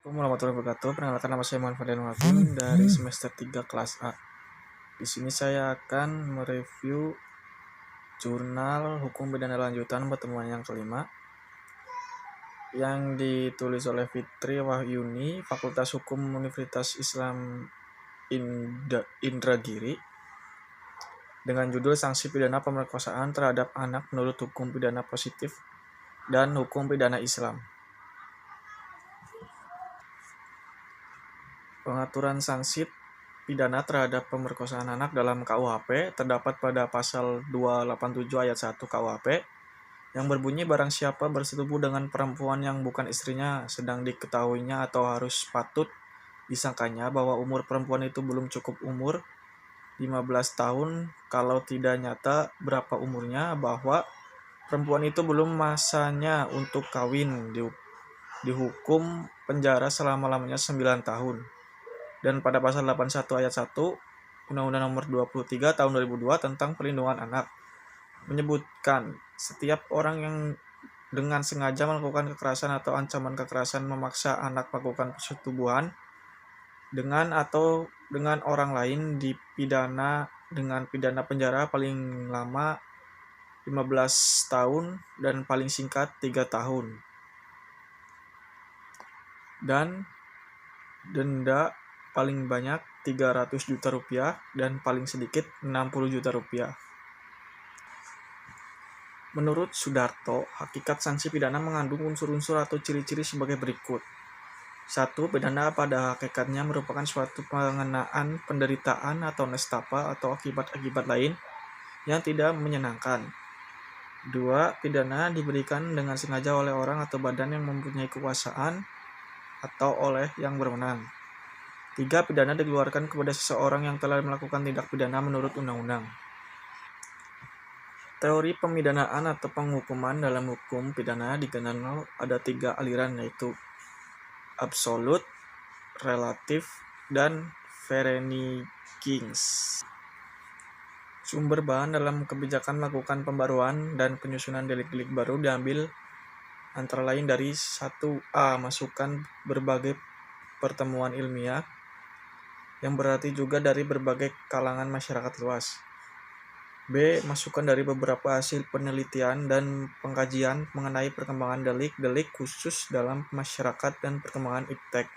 Assalamualaikum warahmatullahi wabarakatuh. Perkenalkan, nama saya Muhammad Fadil Martin dari semester 3 kelas A. Di sini saya akan mereview jurnal hukum pidana lanjutan pertemuan yang kelima yang ditulis oleh Fitri Wahyuni, Fakultas Hukum Universitas Islam Indragiri, dengan judul Sanksi Pidana Pemerkosaan Terhadap Anak Menurut Hukum Pidana Positif dan Hukum Pidana Islam. Pengaturan sanksi pidana terhadap pemerkosaan anak dalam KUHP terdapat pada pasal 287 ayat 1 KUHP yang berbunyi barang siapa bersetubuh dengan perempuan yang bukan istrinya sedang diketahuinya atau harus patut disangkanya bahwa umur perempuan itu belum cukup umur 15 tahun, kalau tidak nyata berapa umurnya, bahwa perempuan itu belum masanya untuk kawin, dihukum penjara selama-lamanya 9 tahun. Dan pada pasal 81 ayat 1 Undang-Undang Nomor 23 Tahun 2002 tentang Perlindungan Anak menyebutkan setiap orang yang dengan sengaja melakukan kekerasan atau ancaman kekerasan memaksa anak melakukan persetubuhan dengan atau dengan orang lain dipidana dengan pidana penjara paling lama 15 tahun dan paling singkat 3 tahun. Dan denda paling banyak 300 juta rupiah dan paling sedikit 60 juta rupiah. Menurut Sudarto, hakikat sanksi pidana mengandung unsur-unsur atau ciri-ciri sebagai berikut. 1. Pidana pada hakikatnya merupakan suatu pengenaan penderitaan atau nestapa atau akibat-akibat lain yang tidak menyenangkan. 2. Pidana diberikan dengan sengaja oleh orang atau badan yang mempunyai kekuasaan atau oleh yang berwenang. 3. Pidana dikeluarkan kepada seseorang yang telah melakukan tindak pidana menurut undang-undang. Teori pemidanaan atau penghukuman dalam hukum pidana dikenal ada 3 aliran, yaitu absolut, relatif, dan Ferenikings. Sumber bahan dalam kebijakan melakukan pembaruan dan penyusunan delik-delik baru diambil antara lain dari 1a. Masukan berbagai pertemuan ilmiah, yang berarti juga dari berbagai kalangan masyarakat luas. B. Masukan dari beberapa hasil penelitian dan pengkajian mengenai perkembangan delik-delik khusus dalam masyarakat dan perkembangan iptek.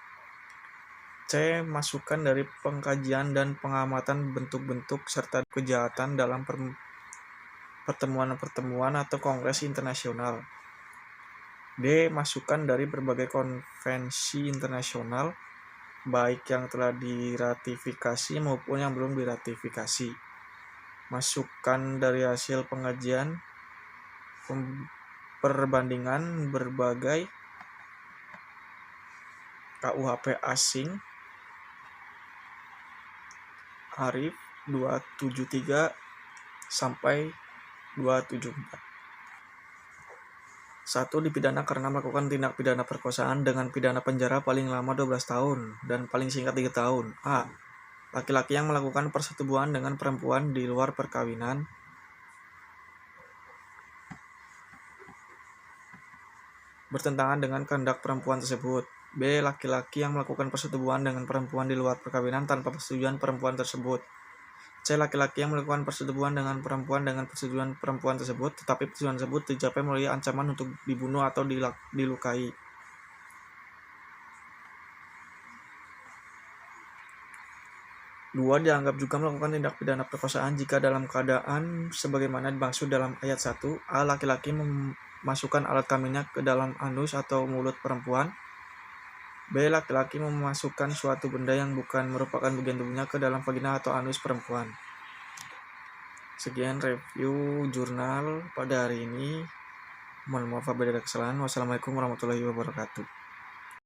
C. Masukan dari pengkajian dan pengamatan bentuk-bentuk serta kejahatan dalam pertemuan-pertemuan atau kongres internasional. D. Masukan dari berbagai konvensi internasional, baik yang telah diratifikasi maupun yang belum diratifikasi. Masukan dari hasil pengajian perbandingan berbagai KUHP asing Arif 273 sampai 274. 1. Dipidana karena melakukan tindak pidana perkosaan dengan pidana penjara paling lama 12 tahun dan paling singkat 3 tahun. A. Laki-laki yang melakukan persetubuhan dengan perempuan di luar perkawinan. Bertentangan dengan kehendak perempuan tersebut. B. Laki-laki yang melakukan persetubuhan dengan perempuan di luar perkawinan tanpa persetujuan perempuan tersebut. C. Laki-laki yang melakukan persetubuhan dengan persetujuan perempuan tersebut, tetapi persetujuan tersebut dicapai melalui ancaman untuk dibunuh atau dilukai. 2. Dianggap juga melakukan tindak pidana perkosaan jika dalam keadaan sebagaimana dimaksud dalam ayat 1. A. Laki-laki memasukkan alat kelaminnya ke dalam anus atau mulut perempuan. B. Laki-laki memasukkan suatu benda yang bukan merupakan bagian tubuhnya ke dalam vagina atau anus perempuan. Sekian review jurnal pada hari ini. Mohon maaf apabila ada kesalahan. Wassalamualaikum warahmatullahi wabarakatuh.